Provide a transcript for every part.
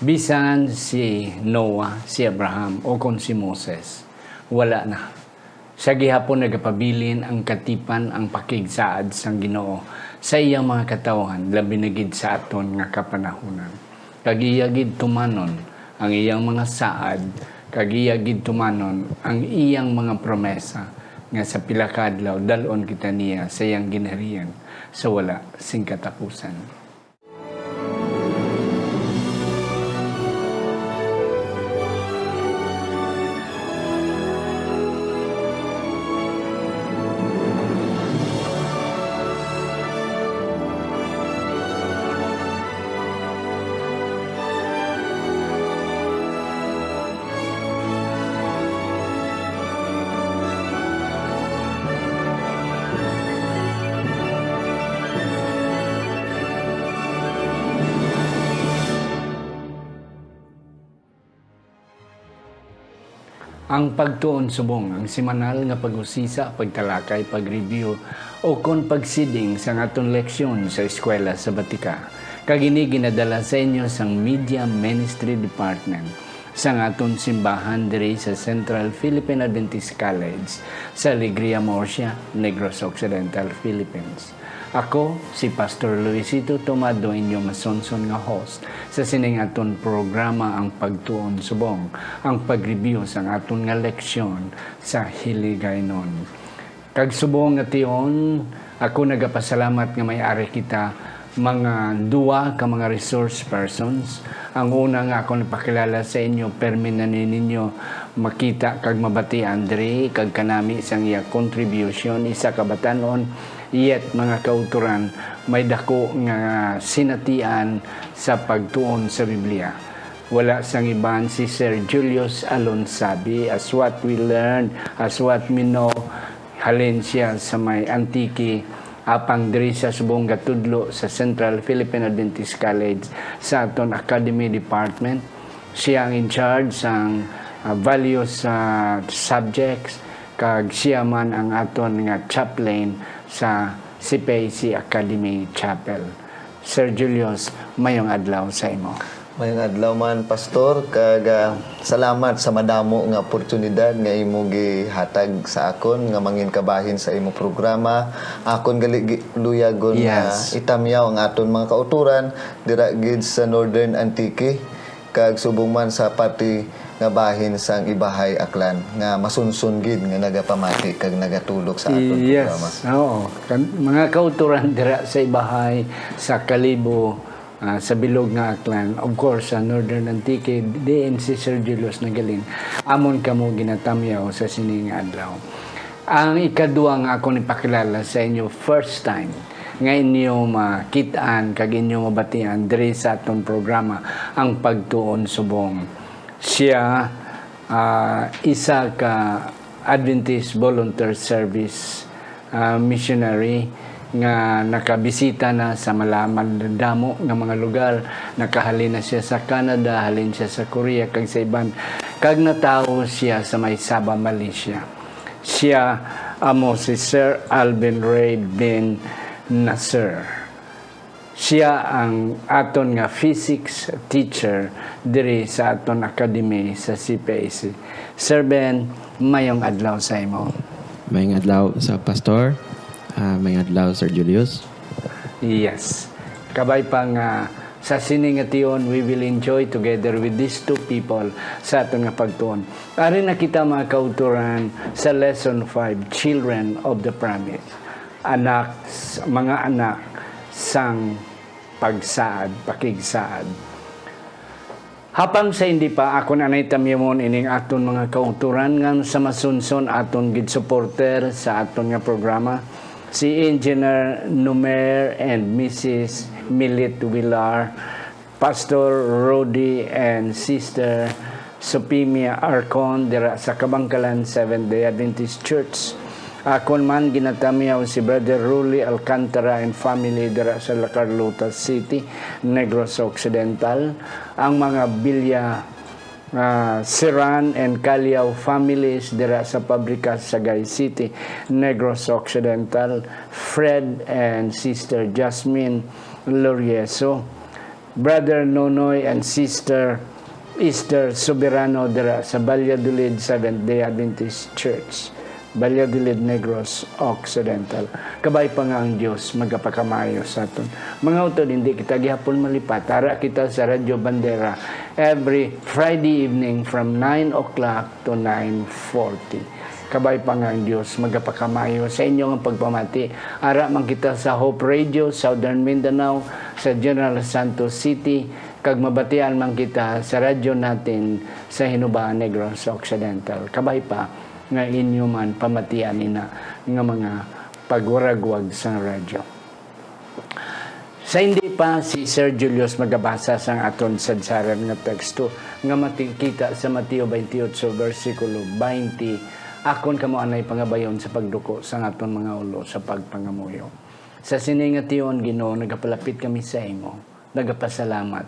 Bisan si Noah, si Abraham, o kung si Moses, wala na. Sa gihapon nagapabilin ang katipan ang pakigsaad sang Ginoo sa iyang mga katawhan labi na gid sa aton nga kapanahunan. Kagiyagid tumanon ang iyang mga saad, kagiyagid tumanon ang iyang mga promesa nga sa pila ka adlaw dalon kita niya sa iyang ginharian sa wala sing katapusan. Ang pagtuon subong, ang simanal nga pag-usisa, pagtalakay, pag-review, o kon pagsiding sa aton leksyon sa eskwela sa Batika. Kagini ginadala sa inyo sang Media Ministry Department sa aton simbahan diri sa Central Philippine Adventist College sa Alegria Murcia, Negros Occidental, Philippines. Ako, si Pastor Luisito Tomado, inyo masonson nga host sa sining aton programa ang Pagtuon Subong, ang pag-review sa aton nga leksyon sa Hiligaynon. Kag subong nga tion, ako nagapasalamat nga may-ari kita mga duwa ka mga resource persons. Ang una nga ako napakilala sa inyo, perminan ninyo makita kag mabati Andre, kag kanami isang iya contribution, isa ka batanon, yet mga kauturan may dako nga sinatian sa pagtuon sa Biblia. Wala sang iban si Sir Julius Alonsabi, as what we learn, as what we know, halin siya sa may Antique, apang diri sa subong gatudlo sa Central Philippine Adventist College sa aton Academy Department. Siya ang in charge sang values subjects, kag siya man ang aton nga chaplain sa CPAC Academy Chapel. Sir Julius, mayong adlaw sa imo. Mayong adlaw man, Pastor, kag salamat sa madamo nga oportunidad nga imo gihatag sa akon nga mangin kabahin sa imo programa. Akon gali luyagon nga itamyaw ang aton mga kauturan dira gid sa Northern Antique, kag subong man sa pati nga bahin sang Ibahay Aklan nga masunsun gid nga nagapamati kag nagatulog sa aton programa. Oo. Mga kauturan dira sa Ibahay, sa Kalibo, sa bilog nga Aklan, of course sa Northern Antique, DNC Sir Julius nagaling amon kamo ginatamyaw sa sining adlaw. Ang ikaduwa nga ako nipakilala sa inyo first time nga inyo makitaan kag inyo mabatian diri sa aton programa ang Pagtuon Subong. Siya isa ka Adventist Volunteer Service missionary nga nakabisita na sa malaman damo nga mga lugar. Nakahalin na siya sa Canada, halin siya sa Korea, kag sa iban. Kag natao siya sa may Sabah, Malaysia. Siya amo si Sir Alvin Ray bin Nasser. Siya ang aton nga physics teacher diri sa aton academy sa CPAC. Sir Ben, mayong adlaw sa imo. Mayong adlaw sa Pastor. Mayong adlaw, Sir Julius. Yes. Kabay pang sa sining ation, we will enjoy together with these two people sa aton nga pagtuon. Ari na kita mga kauturan sa Lesson 5, Children of the Promise. Mga anak sang pagsaad, pakigsaad. Hapang sa hindi pa, ako na naitamyamon ining aton mga kauturan nga sa masunson aton gid supporter sa aton nga programa, si Engineer Numer and Mrs. Milit Villar, Pastor Rodi and Sister Sopimia Arcon dira sa Kabangkalan Seventh-day Adventist Church. Akon man ginatamiyaw si Brother Ruli Alcantara and family dira sa La Carlota City, Negros Occidental. Ang mga Bilya Siran and Caliao families dira sa Pabricas, Sagay City, Negros Occidental. Fred and Sister Jasmine Lorieso. Brother Nonoy and Sister Esther Soberano dira sa Valladolid Seventh-day Adventist Church, Valladolid, Negros Occidental. Kabay pa nga ang Diyos magapakamayo sa aton. Mga utod, hindi kita gihapon malipat. Tara kita sa Radyo Bandera every Friday evening from 9 o'clock to 9:40. Kabay pa nga ang Diyos magapakamayo sa inyong pagpamati. Ara man kita sa Hope Radio, Southern Mindanao, sa General Santos City, kag mabatian man kita sa radyo natin sa Hinubaan, Negros Occidental. Kabay pa nga inyo man pamatian nina nga mga pagwaragwag sa radyo. Sa hindi pa si Sir Julius magabasa sang aton sadsaran nga teksto nga matikita sa Mateo 28 versikulo 20. Akon kamo anay pangabayon sa pagduko sa aton mga ulo sa pagpangamuyo. Sa siningation Ginoo, nagapalapit kami sa imo, nagapasalamat.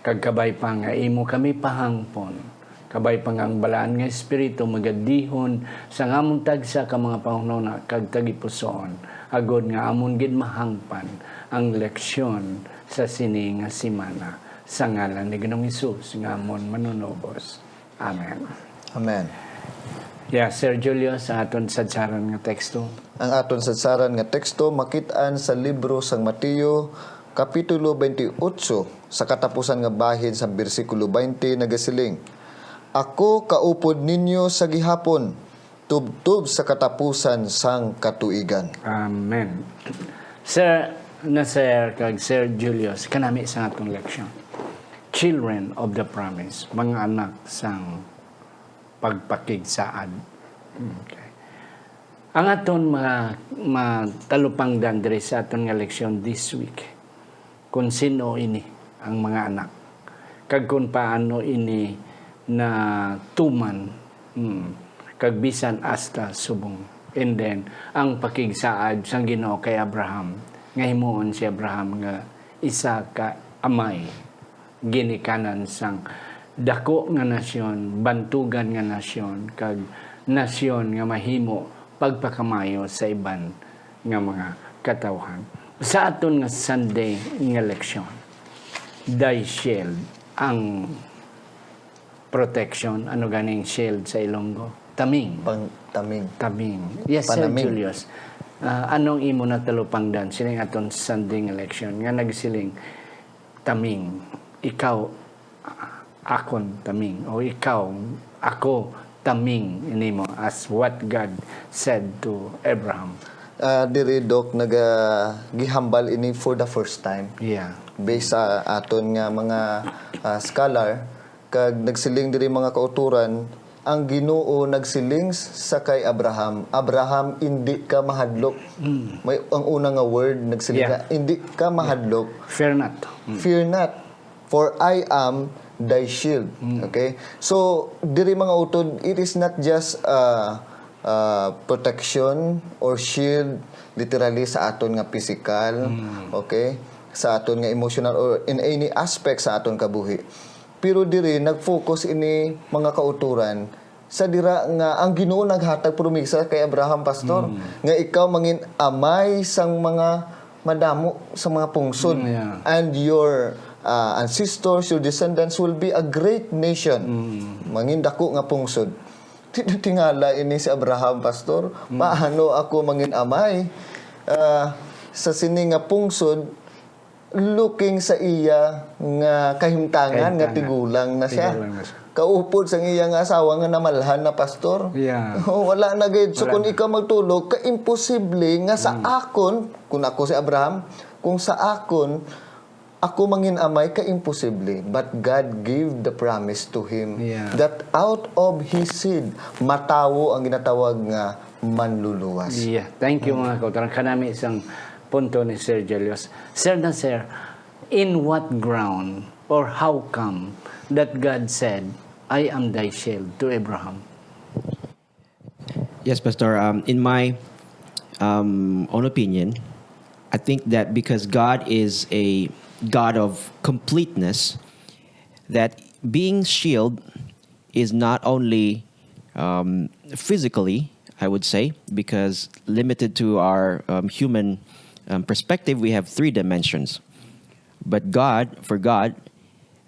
Kag kabay pa nga imo kami pahangpon. Kabay pa nga ang balaan nga espiritu magadihon sa ngamong tagsa ka mga panghunona kag tagipusoon. Agod nga amon gid mahangpan ang leksyon sa sini nga simana. Sa ngalan ni Ginoong Hesus nga amon manunubos. Amen. Amen. Yeah, Sir Julius, sa aton sadsaran nga teksto. Ang aton sadsaran nga teksto makit-an sa libro sang Mateo kapitulo 28 sa katapusan nga bahin sa bersikulo 20 nagasiling, Ako kaupod ninyo sa gihapon, tubtub sa katapusan sang katuigan. Amen. Sir kag Sir Julius, kanami sa atong leksyon. Children of the promise, mga anak sang pagpakigsaad. Okay. Ang aton mga talupangdan diri sa aton nga leksyon this week, kung sino ini ang mga anak, kag kung paano ini na tuman, kag bisan hasta subong. And then, ang pakigsaad sang Ginoo kay Abraham, nga himuon si Abraham nga isa ka amay, ginikanan sang dako nga nasyon, bantugan nga nasyon, kag nasyon nga mahimo pagpakamayo sa iban nga mga katawhan. Sa aton nga Sunday nga leksyon, thy shield, ang protection, ano ganing shield sa Ilonggo? Taming. Taming. Taming. Yes, Sir Panaming. Julius. Anong imo na talupangdan? Sining aton Sunday nga leksyon nga nagsiling taming. Ikaw, akon taming, o ikaw, ako taming inimo, as what God said to Abraham. Diri Doc gihambal ini for the first time. Yeah. Based sa aton nga mga scholar, kag nagsiling diri mga kauturan, ang Ginoo nagsiling sa kay Abraham, Abraham, hindi ka mahadlok. May ang una nga word nagsiling Yeah. hindi ka mahadlok. Fear not. Fear not, for I am thy shield. Okay? So, diri mga utod, it is not just protection or shield literally sa aton nga physical, okay? Sa aton nga emotional or in any aspect sa aton kabuhi. Pero diri nag-focus ini mga kauturan sa dira nga ang Ginoo naghatag promesa kay Abraham, pastor, nga ikaw mangin amay sang mga madamo sa mga pungsod, Yeah. and your ancestors, your descendants will be a great nation. Mangin dako nga pungsod. Tingala ini si Abraham, pastor, paano ako mangin amay sa sini nga pungsod, looking sa iya nga kahimtangan nga tigulang na siya. Tigulang na siya. Kaupod sa iya nga asawa nga namalhan na, pastor. Yeah. Wala na gayud. So kung ikaw magtulog, ka-imposible nga sa akon, kung ako si Abraham, kung sa akon, ako mangin amay, ka-imposible. But God gave the promise to him that out of his seed, matawo ang ginatawag nga manluluwas. Yeah. Thank you mga kautarang. Kanami isang punto ni Sir Julius. Sir, in what ground or how come that God said, I am thy shield to Abraham? Yes, Pastor. In my own opinion, I think that because God is a God of completeness, that being shield is not only physically, I would say, because limited to our human perspective, we have 3 dimensions. But for God,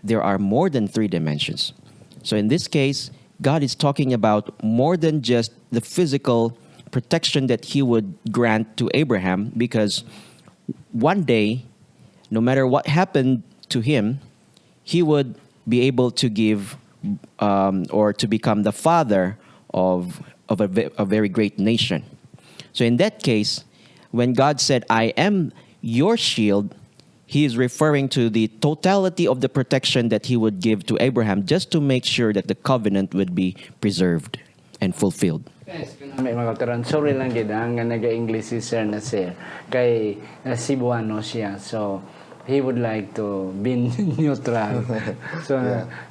there are more than three dimensions. So in this case, God is talking about more than just the physical protection that he would grant to Abraham, because one day, no matter what happened to him, he would be able to give or to become the father of a very great nation. So in that case, when God said, I am your shield, he is referring to the totality of the protection that he would give to Abraham just to make sure that the covenant would be preserved and fulfilled. Yes, may mga kauturan. Sorry lang gid ang naga-English si Sir Nasir kay Cebuano siya. So he would like to be neutral. So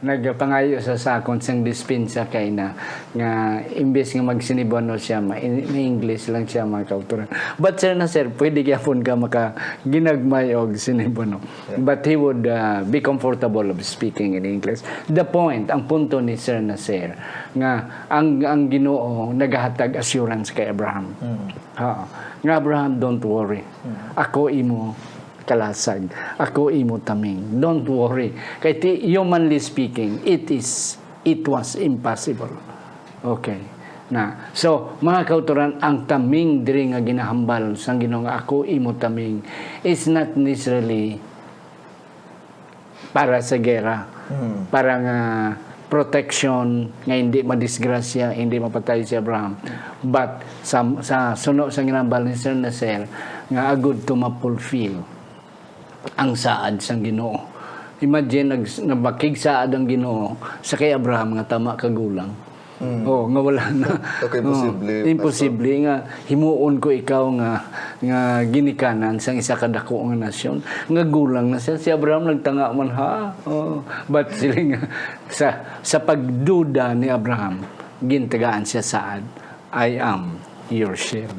nagpangayo sa sakon sang dispensa kay na nga imbes nga magsinibuano siya may English lang siya mga kauturan. But Sir Nasir, pwede gyapon ka maka ginagmay og sinibuano. But he would be comfortable of speaking in English. The point, ang punto ni Sir Nasir nga ang Ginoo nagahatag assurance kay Abraham. Nga Abraham, don't worry. Ako imo kalasag. Ako imo taming. Don't worry. Kay humanly speaking, it was impossible. Okay. Na. So, mga kauturan, ang taming diri nga ginahambal sang Ginoo nga ako imo taming is not necessarily para sa gera. Para nga protection nga hindi madisgrasya, hindi mapatay si Abraham. But sa suno sa ginahambal ni Sir Nasir nga agud to mapulfill ang saad sang Ginoo. Imagine nabakig saad ang Ginoo sa kay Abraham nga tama kagulang. Oh, nga wala na. Okay, imposible. Imposible nga himuon ko ikaw nga ginikanan sang isa ka dako nga nasyon. Nga gulang na siya. Si Abraham nagtanga man ha. Oh, but sila nga sa pagduda ni Abraham, gintagaan siya saad. I am your shield.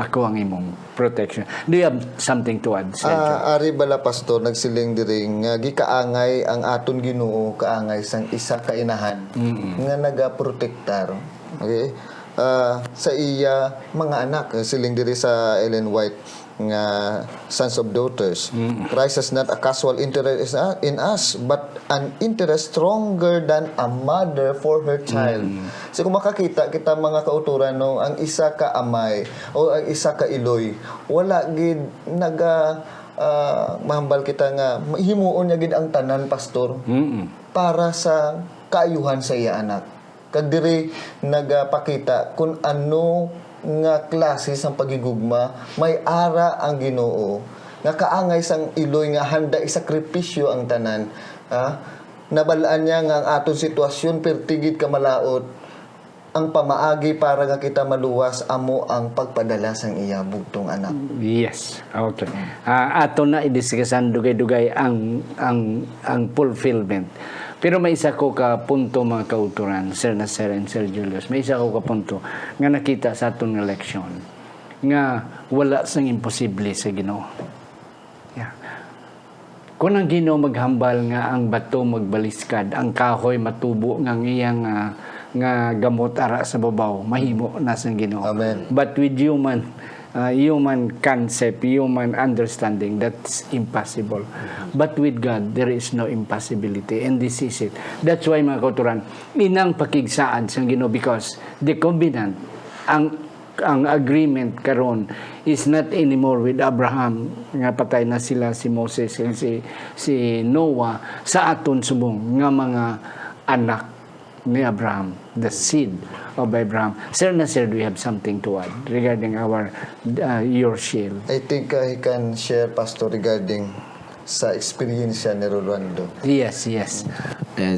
Ako ang imong protection. Do you have something to add, Sir? Ari bala pastor nagsiling diri nga gikaangay ang aton Ginoo kaangay sang isa ka inahan nga nagaprotektar. Okay? Sa iya mga anak siling diri sa Ellen White nga sons of daughters. Christ has not a casual interest in us, but an interest stronger than a mother for her child. So kung makakita kita mga kauturan no, ang isa ka amay o ang isa ka iloy, wala gid mahambal kita nga himuon niya gid ang tanan pastor para sa kaayuhan sa iya anak. Kag diri nagapakita kung ano nga klase sang pagigugma may ara ang Ginoo nga kaangay sang iloy nga handa isakripisyo ang tanan. Nabalaan niya nga ang aton sitwasyon pertigid ka malaot ang pamaagi para nga kita maluwas amo ang pagpadala sang iya bugtong anak. Yes. Okay. Ato na idiskusan dugay-dugay ang fulfillment. Pero may isa ko ka punto mga kauturan, Sir Nasir and Sir Julius. May isa ko ka punto nga nakita sa atong eleksyon nga wala sang imposible sa Ginoo. Yeah. Kung ang Ginoo maghambal nga ang bato magbaliskad, ang kahoy matubo nga iyang nga gamot ara sa babaw, mahimo na sang Ginoo. Amen. But with human concept, human understanding, that's impossible. But with God, there is no impossibility. And this is it. That's why mga kauturan, inang pakigsaan sang Ginoo because the covenant, ang agreement karon is not anymore with Abraham nga patay na sila si Moses si Noah sa aton subong nga mga anak ni Abraham, the seed of Abraham. Sir Nasir, do you have something to add regarding your shield? I think I can share pastor regarding sa experience ni Rolando. Yes.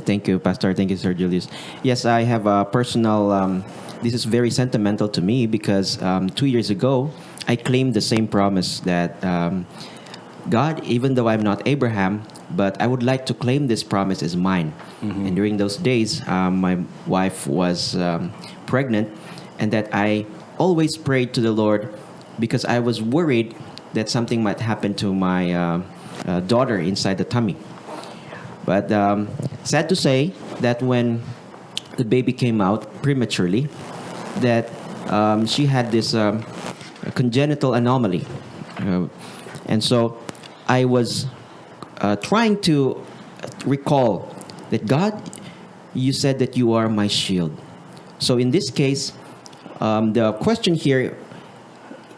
Thank you, Pastor. Thank you, Sir Julius. Yes, I have a personal. This is very sentimental to me because 2 years ago, I claimed the same promise that God, even though I'm not Abraham, but I would like to claim this promise as mine. And during those days, my wife was pregnant, and that I always prayed to the Lord because I was worried that something might happen to my daughter inside the tummy. But sad to say that when the baby came out prematurely, that she had this congenital anomaly. And so I was trying to recall that God, you said that you are my shield. So in this case, the question here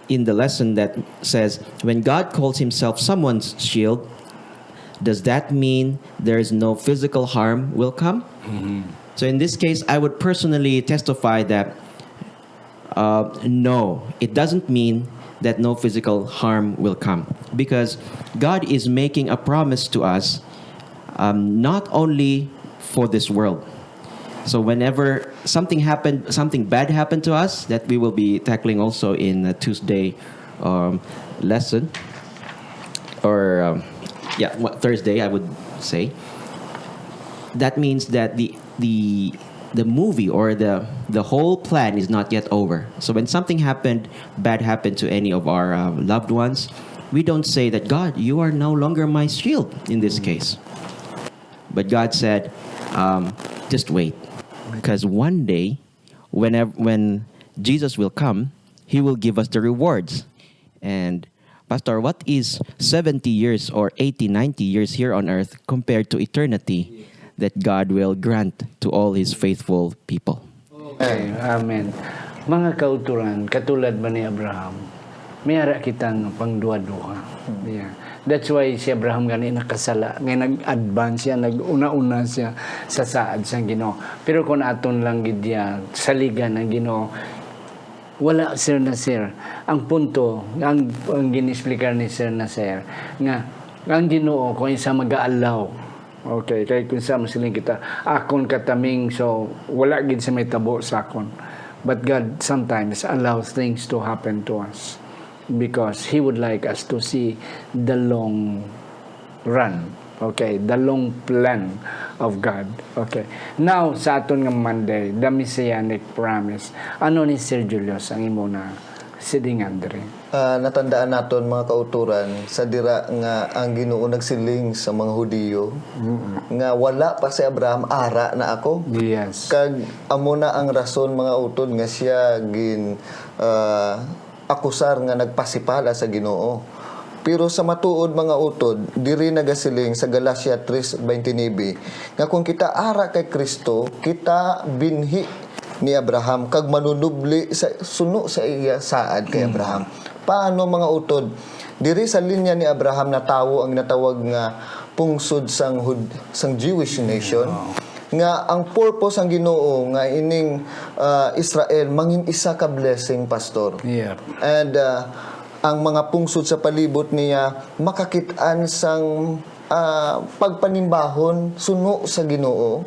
in the lesson that says, when God calls himself someone's shield, does that mean there is no physical harm will come? So in this case, I would personally testify that no, it doesn't mean that no physical harm will come, because God is making a promise to us, not only for this world. So whenever something bad happened to us, that we will be tackling also in the Tuesday lesson, or Thursday, I would say. That means that the movie or the whole plan is not yet over. So when something bad happened to any of our loved ones, we don't say that, God, you are no longer my shield in this case. But God said, just wait, because one day, when Jesus will come, He will give us the rewards. And Pastor, what is 70 years or 80, 90 years here on earth compared to eternity that God will grant to all His faithful people? Okay, amen. Mga kauturan, katulad ba ni Abraham, may ara kitang pangduwa-duwa. Yeah. That's why si Abraham gani nakasala, ngay nag-advance siya, nag-una-una siya sa saad sa Ginoo. Pero kung aton lang gid diya saligan ng Ginoo, wala Sir Nasir. Ang punto, ang ginisplika ni Sir Nasir, nga ang Ginoo kung isa mag-aalaw. Okay, kay kung sa masiling kita, akon kataming, so wala gid sa may tabo sa akon. But God sometimes allows things to happen to us because He would like us to see the long run. Okay, the long plan of God. Okay. Now, sa aton nga Monday, the Messianic promise. Ano ni Sir Julius ang imo na sidingan diri? Natandaan naton mga kauturan sa dira nga ang Ginoo nagsiling sa mga Hudiyo nga wala pa si Abraham, ara na ako. Yes. Kag amo na ang rason mga utod nga siya gin akusar nga nagpasipala sa Ginoo. Pero sa matuod mga utod, diri nagasiling sa Galacia 3:29 nga kung kita ara kay Kristo, kita binhi ni Abraham kag manunubli sa suno sa iya saad kay Abraham. Paano mga utod? Diri sa linya ni Abraham na tawo ang natawag nga pungsod sang Jewish nation. Nga ang purpose ang Ginoo nga ining Israel mangin isa ka blessing, pastor. Yeah. And ang mga pungsod sa palibot niya makakit-an sang pagpanimbahon suno sa Ginoo.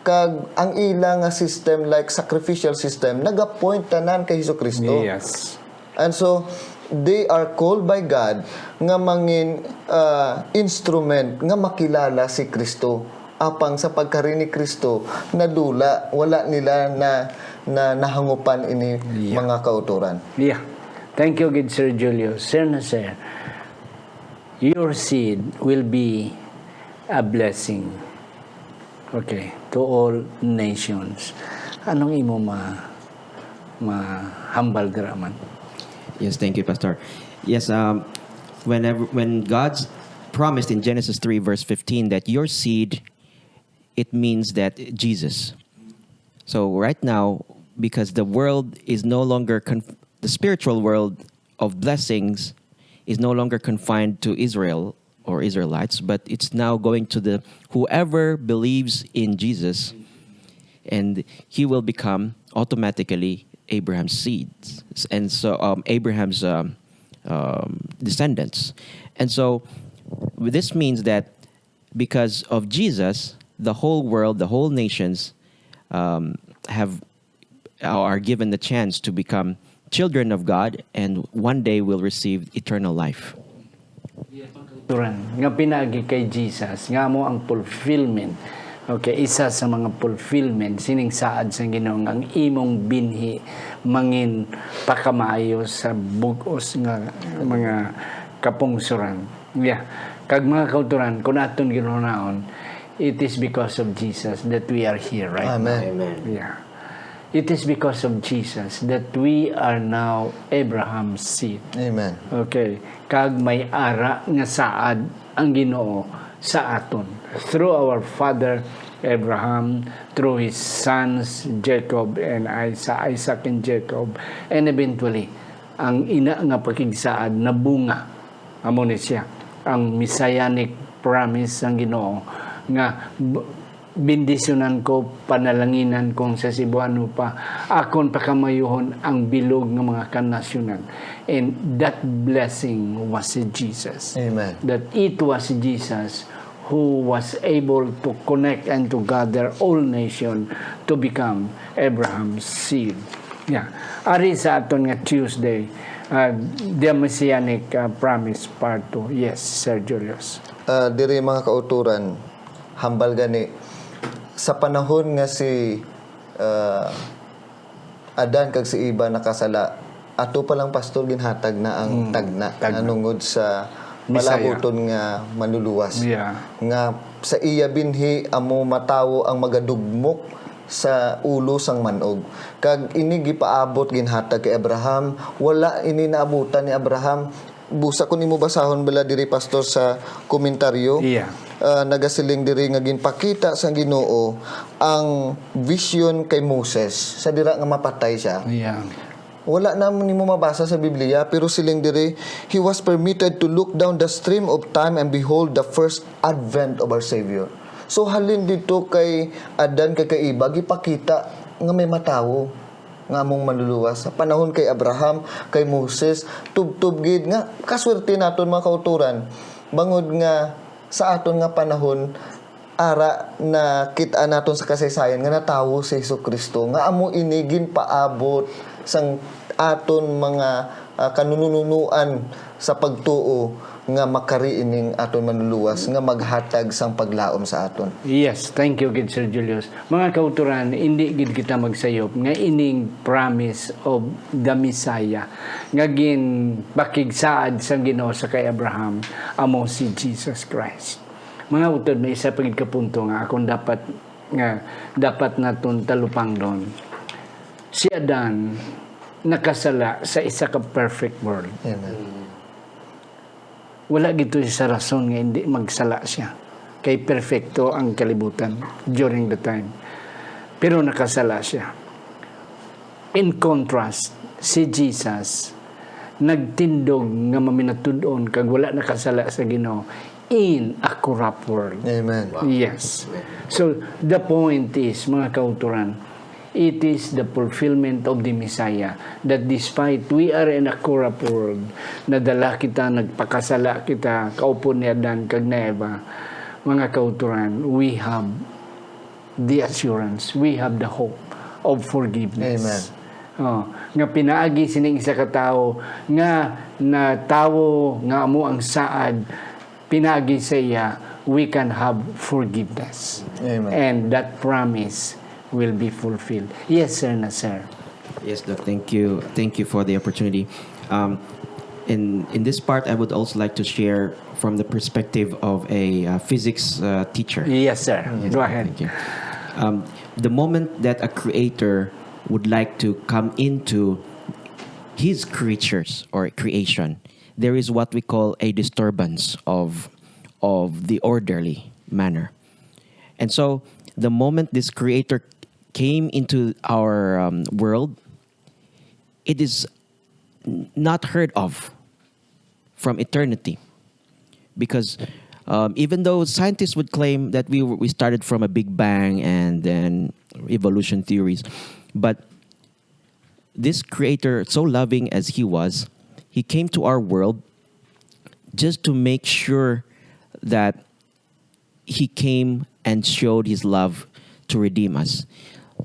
Kag ang ilang nga system like sacrificial system nagapoint tanan kay Hesukristo. Yes. And so they are called by God nga mangin instrument nga makilala si Kristo. Apang sa pagkari ni Kristo nadula wala nila na nahangupan ini mga kauturan. Yeah. Thank you, good Sir Julius. Sir Nasir, your seed will be a blessing. Okay, to all nations. Anong imo mahambal diraman? Yes, thank you, Pastor. Yes, when God's promised in Genesis 3 verse 15 that your seed, it means that Jesus. So right now, because the world is no longer the spiritual world of blessings is no longer confined to Israel or Israelites, but it's now going to the whoever believes in Jesus, and he will become automatically Abraham's seeds, and so Abraham's descendants. And so this means that because of Jesus, the whole world, the whole nations are given the chance to become children of God, and one day will receive eternal life. Turan, nga pinagi kay Jesus, nga mo ang fulfillment. Okay, isa sa mga fulfillment sining saad sa Ginoo ang imong binhi mangin pakamaayo sa bugos nga mga kapungsuran. Yeah. Kag mga kauturan, kung aton ginunaon, it is because of Jesus that we are here right Amen. now. Amen. Yeah. It is because of Jesus that we are now Abraham's seed. Amen. Okay. Kag may ara nga saad ang Ginoo sa aton through our father Abraham, through his sons Jacob and Isaac and Jacob, and eventually ang ina nga pakigsaad na bunga amo ni siya ang messianic promise ng Ginoo nga bendisyonan ko, panalanginan kong sa Cebuano pa, akon pakamayuhon ang bilog ng mga kanasyonan. And that blessing was Jesus. Amen. That it was Jesus who was able to connect and to gather all nation to become Abraham's seed. Yeah. Ari sa aton nga Tuesday, the Messianic Promise Part 2. Yes, Sir Julius. Diri mga kauturan, hambal gani sa panahon nga si Adan kag si Eva nakasala, ato pa lang pastor ginhatag na ang tagna nanungod sa palaboton nga manluluwas. Yeah. Nga sa iya binhi amo matawo ang magadugmok sa ulo sang manog. Kag ini gipaabot ginhatag kay Abraham, wala ini naabutan ni Abraham. Busa ko nimo basahon bala diri pastor sa komentaryo. Yeah. Nagasiling diri nga ginpakita sa Ginoo ang vision kay Moses sa dira nga mapatay siya. Yeah. Wala na nimo mabasa sa Biblia, pero siling diri, he was permitted to look down the stream of time and behold the first advent of our Savior. So halin dito kay Adan kay Eva gipakita nga may matawo nga among manluluwas sa panahon kay Abraham, kay Moses, tubtub gid nga kaswerte naton mga kauturan. Bangod nga sa aton nga panahon ara na kita naton sa kasaysayan nga natawo si Jesucristo nga amo inigin paabot sang aton mga kanununuan sa pagtuo nga makariining aton manluluwas nga maghatag sang paglaom sa aton. Yes, thank you gid Sir Julius. Mga kauturan, hindi gid kita magsayop nga ining promise of the Messiah nga gin pakigsaad sa Ginoo sa kay Abraham amo si Jesus Christ. Mga utod, may isa pagid ka punto nga akong dapat naton talupang doon. Si Adan nakasala sa isa ka perfect world. Amen. Wala gito sa rason nga hindi magsala siya. Kay perfecto ang kalibutan during the time. Pero nakasala siya. In contrast, si Jesus nagtindog nga maminatud-on kag wala nakasala sa Ginoo in a corrupt world. Amen. Yes. So, the point is, mga kauturan, it is the fulfillment of the Messiah that despite we are in a corrupt world, nadala kita, nagpakasala kita, kaupo ni Adan kag ni Eva, mga kauturan, we have the assurance, we have the hope of forgiveness. Amen. Nga pinaagi sining isa ka tao nga na tawo nga amo ang saad pinagi sa iya, we can have forgiveness. Amen. And that promise will be fulfilled. Yes, sir na sir. Yes, Doc. Thank you. Thank you for the opportunity. In this part, I would also like to share from the perspective of a physics teacher. Yes, sir. Go ahead. Thank you. The moment that a creator would like to come into his creatures or creation, there is what we call a disturbance of the orderly manner. And so the moment this creator came into our world, it is not heard of from eternity. Because even though scientists would claim that we started from a Big Bang and then evolution theories, but this creator, so loving as he was, he came to our world just to make sure that he came and showed his love to redeem us.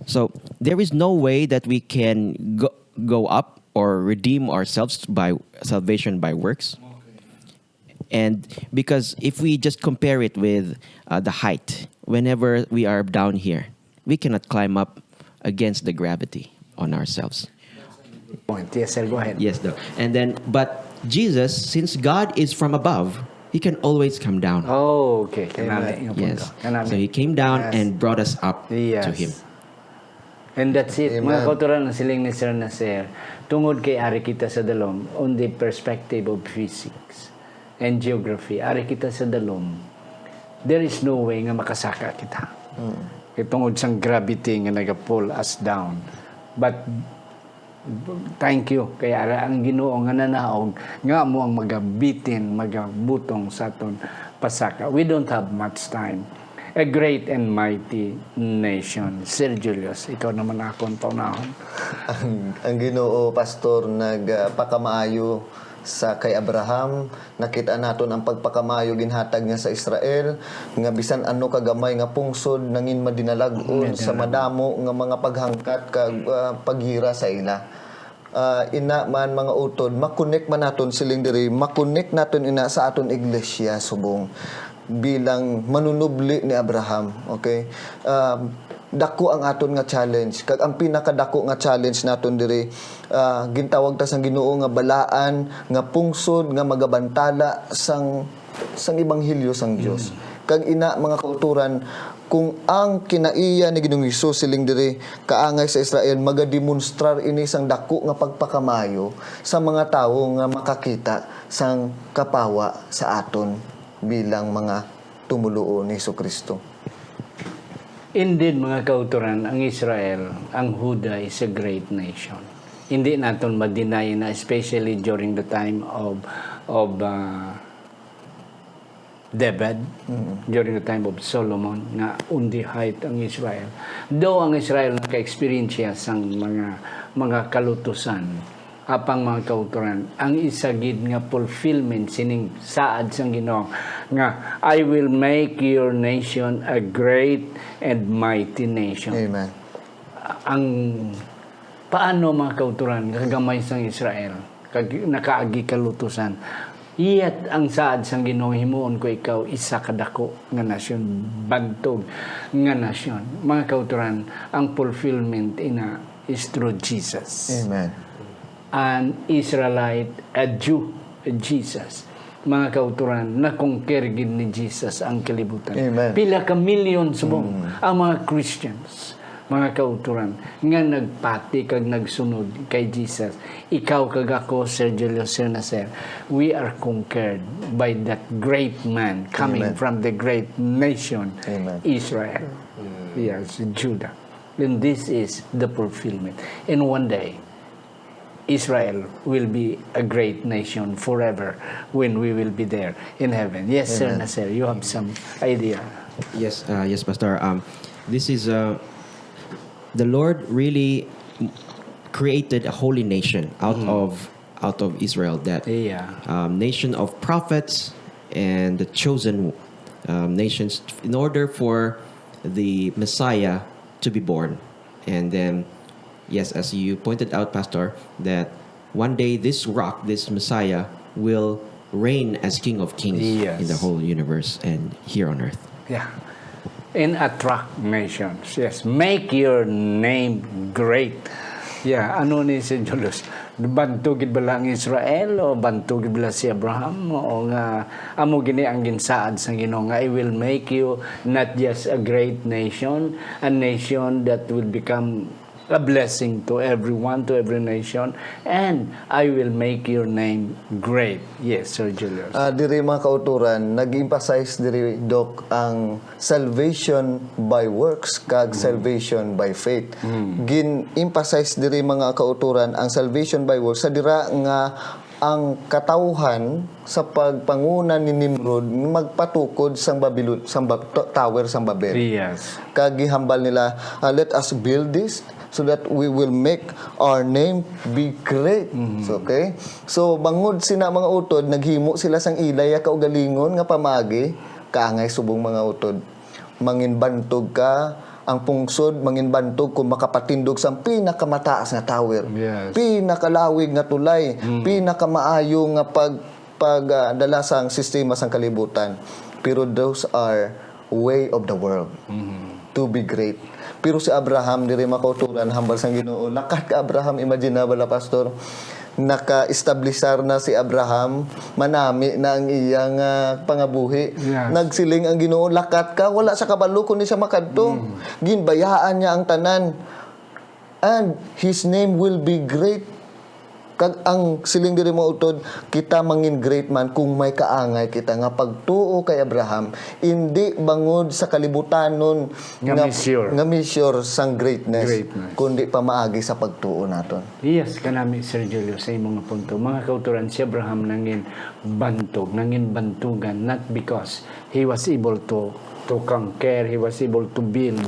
So there is no way that we can go up or redeem ourselves by salvation by works. And because if we just compare it with the height, whenever we are down here, we cannot climb up against the gravity on ourselves. Point. Yes, sir. Go ahead. Yes, though. And then, but Jesus, since God is from above, he can always come down. Oh, okay. Kanami yung punto. Yes. Kanami. So he came down Yes. and brought us up Yes. to him. And that's it. Amen. Mga kauturan ng siling ni Sir Nasser, tungod kay ari kita sa dalom on the perspective of physics and geography, ari kita sa dalom there is no way nga makasaka kita. Tungod sang gravity nga naga-pull us down. But thank you kaya ara ang Ginoo nga nanaog nga mo ang magabitin magabutong sa aton pasaka. We don't have much time. A great and mighty nation. Sir Julius, ikaw naman akong paunahon. ang Ginoo, Pastor, nagpakamaayo sa kay Abraham. Nakita naton ang pagpakamaayo ginhatag niya sa Israel, nga bisan ano kagamay nga pungsod nangin madinalag-on sa madamo nga mga paghangkat kag paghira sa ila. Ina man mga utod, makonek man naton siling diri, makonek naton ina sa aton iglesia subong bilang manunubli ni Abraham. Okay? Dako ang aton nga challenge, kag ang pinakadako nga challenge naton diri gintawag ta sang Ginoo nga balaan nga pungsod nga magabantala sang ebanghelyo sang Dios. Kag ina mga kauturan, kung ang kinaiya ni Ginoong Hesus siling diri kaangay sa Israel, magademonstrar ini sang dako nga pagpakamayo sa mga tawo nga makakita sang kapawa sa aton bilang mga tumuluo ni Jesucristo. Indeed, mga kauturan, ang Israel, ang Huda is a great nation. Hindi natin ma-deny na, especially during the time of David, during the time of Solomon, na undi height ang Israel. Though ang Israel naka-experience siya sang mga kalutusan, apang mga kauturan, ang isagid nga fulfillment sining saad sang Ginoo nga I will make your nation a great and mighty nation. Amen. Ang paano mga kauturan kagamay sang Israel kag nakaagi kalutusan, yet ang saad sang Ginoo himuon ko ikaw isa kadako nga nasyon, bantog nga nasyon. Mga kauturan, ang fulfillment ina is through Jesus. Amen. An Israelite, a Jew, Jesus. Mga kauturan, na-conquer gid ni Jesus ang kalibutan. Amen. Pila ka million subong ang mga Christians, mga kauturan, nga nagpati kag nagsunod kay Jesus. Ikaw kag ako, Sir Julius, Sir Nasser, we are conquered by that great man coming Amen. from the great nation, Amen. Israel. Yes, Judah. And this is the fulfillment. And one day, Israel will be a great nation forever when we will be there in heaven. Yes, Sir Nasser, you have some idea. Yes, yes, Pastor. This is the Lord really created a holy nation out of Israel, that Yeah. nation of prophets and the chosen nations, in order for the Messiah to be born. And then, yes, as you pointed out, Pastor, that one day this rock, this Messiah, will reign as King of Kings Yes. in the whole universe and here on earth. Yeah. And attract nations. Yes. Make your name great. Yeah. Ano ni si Julius? Bantugid ba lang Israel o bantugid ba si Abraham o nga amo gini ang ginsaad sa Ginoo nga I will make you not just a great nation, a nation that will become a blessing to everyone, to every nation, and I will make your name great. Yes, Sir Julius. Diri mga kauturan, nag-emphasize diri Doc ang salvation by works kag salvation by faith. Gin-emphasize diri mga kauturan ang salvation by works sa dira nga ang katawhan sa pagpanguna ni Nimrod magpatukod sang Babylon, tower sang Babel. Yes. Kag gihambal nila, let us build this so that we will make our name be great. So, okay? So, bangod sina mga utod, naghimo sila sang ilay kaugalingon nga pamagi, kaangay subong mga utod. Manginbantog ka, ang pungsod, manginbantog kung makapatindog sa pinakamataas nga tower. Yes. Pinakalawig nga tulay, pinakamaayo nga pagdala sang sistema sang kalibutan. Pero those are way of the world. To be great. Pero si Abraham, diri makauturan, hambal sang Ginoo. Lakat ka Abraham, imagine na bala, Pastor, naka-establisar na si Abraham, manami na ang iyang pangabuhi. Yes. Nagsiling ang Ginoo, lakat ka, wala sa kabalo kundi siya makadto. Ginbayaan niya ang tanan. And his name will be great. Kag ang siling diri mo utod, kita mangin great man kung may kaangay kita nga pagtuo kay Abraham, hindi bangod sa kalibutanon Nga measure sang greatness, Greatness. kundi pamaagi sa pagtuo naton. Yes, kanami Sir Julio sa imong nga punto. Mga kauturan si Abraham nangin bantugan, not because he was able to conquer, he was able to build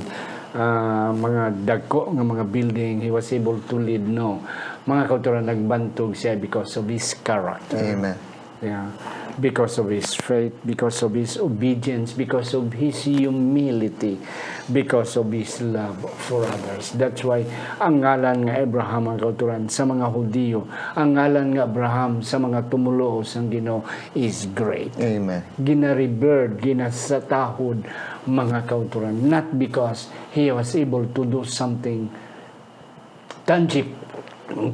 mga dagko nga mga building, he was able to lead, no. Mga kauturan nagbantog siya because of his character. Amen. Yeah. Because of his faith, because of his obedience, because of his humility, because of his love for others. That's why ang ngalan nga Abraham ang kauturan sa mga Hudiyo, ang ngalan nga Abraham sa mga tumulo sang Ginoo is great. Amen. Gina-rebirth, ginasatahod mga kauturan, not because he was able to do something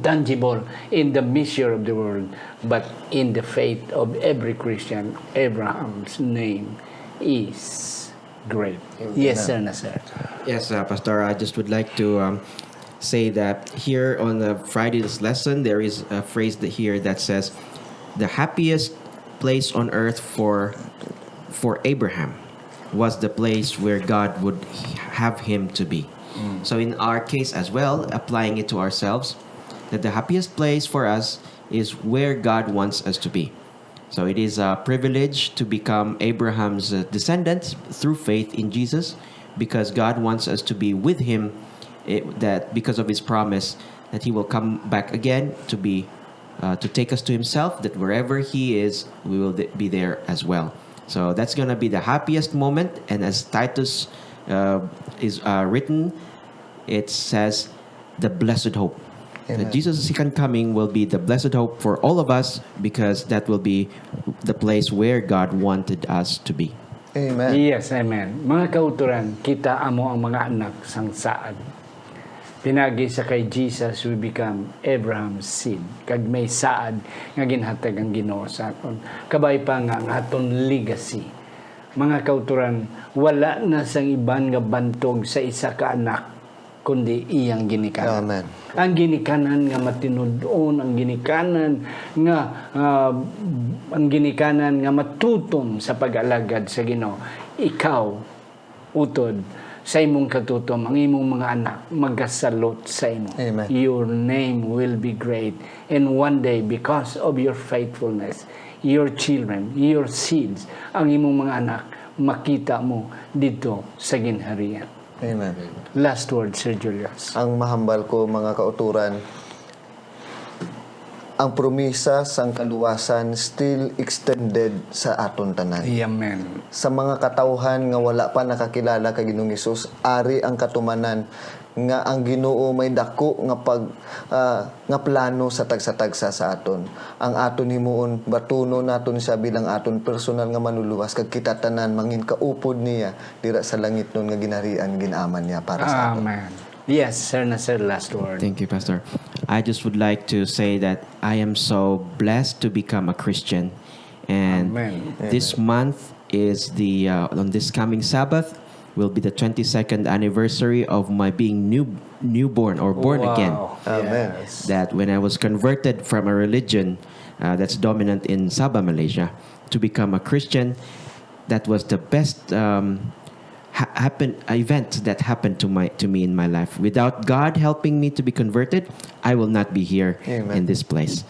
tangible in the measure of the world, but in the faith of every Christian. Abraham's name is great. Yes, sir, na sir. Yes, Pastor, I just would like to say that here on the Friday's lesson, there is a phrase here that says, the happiest place on earth for Abraham was the place where God would have him to be. So in our case as well, applying it to ourselves, that the happiest place for us is where God wants us to be. So it is a privilege to become Abraham's descendants through faith in Jesus, because God wants us to be with him, that because of his promise that he will come back again to be to take us to himself, that wherever he is, we will be there as well. So that's going to be the happiest moment. And as Titus is written, it says the blessed hope. Amen. That Jesus' second coming will be the blessed hope for all of us, because that will be the place where God wanted us to be. Amen. Yes, amen. Mga kauturan, kita amo ang mga anak sang saad. Pinagi sa kay Jesus, we become Abraham's seed. Kag may saad nga ginhatag ang Ginoo sa aton. Kabay pa nga ang aton legacy. Mga kauturan, wala na sang iban nga bantog sa isa ka anak, kundi iyang ginikanan. Amen. Ang ginikanan nga matinudon, ang ginikanan nga matutom sa pag-alagad sa Ginoo. Ikaw, utod, sa imong katutom, ang imong mga anak magasalot sa imo. Amen. Your name will be great, and one day, because of your faithfulness, your children, your seeds, ang imong mga anak makita mo dito sa ginharian. Amen. Last word, Sir Julius. Ang mahambal ko, mga kauturan, ang promisa sang kaluwasan still extended sa aton tanan. Amen. Sa mga katawhan nga wala pa nakakilala kay Ginoong Hesus, ari ang katumanan nga ang Ginoo may dako nga plano sa tagsa-tagsa sa aton. Ang aton himuon batuno naton siya bilang aton personal nga manluluwas, kag kita tanan mangin kaupod niya dira sa langit nun nga ginharian ginaman niya para sa aton. Amen. Yes, sir, na sir, last word. Thank you, Pastor. I just would like to say that I am so blessed to become a Christian. And Amen. this month is on this coming Sabbath will be the 22nd anniversary of my being newborn or born again. Amen. Yes. That when I was converted from a religion that's dominant in Sabah, Malaysia, to become a Christian, that was the best event that happened to me in my life. Without God helping me to be converted, I will not be here Amen. in this place.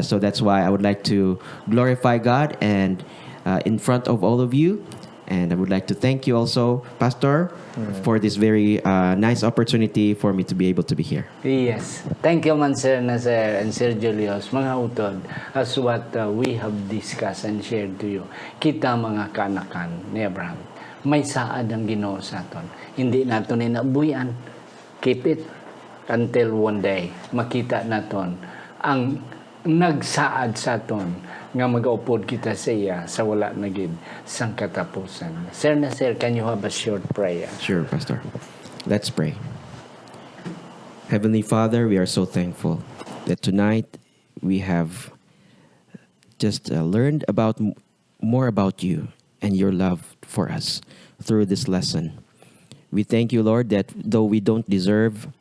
So that's why I would like to glorify God and in front of all of you. And I would like to thank you also, Pastor, for this very nice opportunity for me to be able to be here. Yes. Thank you man, sir, na sir, and Sir Julius, mga utod, as what we have discussed and shared to you. Kita mga kanakan ni Abraham, may saad ang Ginoo sa aton. Hindi naton inabuyan. Keep it until one day makita naton ang nagsaad sa aton nga magaupod kita sa iya sa wala na gid sang katapusan. Sir na sir, can you have a short prayer? Sure, Pastor. Let's pray. Heavenly Father, we are so thankful that tonight we have just learned more about you and your love for us through this lesson. We thank you, Lord, that though we don't deserve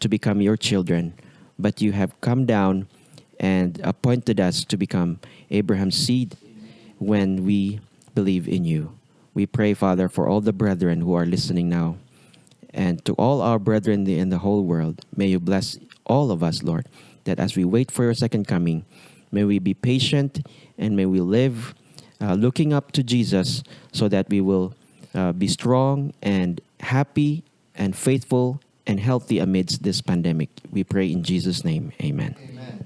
to become your children, but you have come down and appointed us to become Abraham's seed when we believe in you. We pray, Father, for all the brethren who are listening now, and to all our brethren in the whole world. May you bless all of us, Lord, that as we wait for your second coming, may we be patient and may we live looking up to Jesus so that we will be strong and happy and faithful and healthy amidst this pandemic. We pray in Jesus' name. Amen. Amen.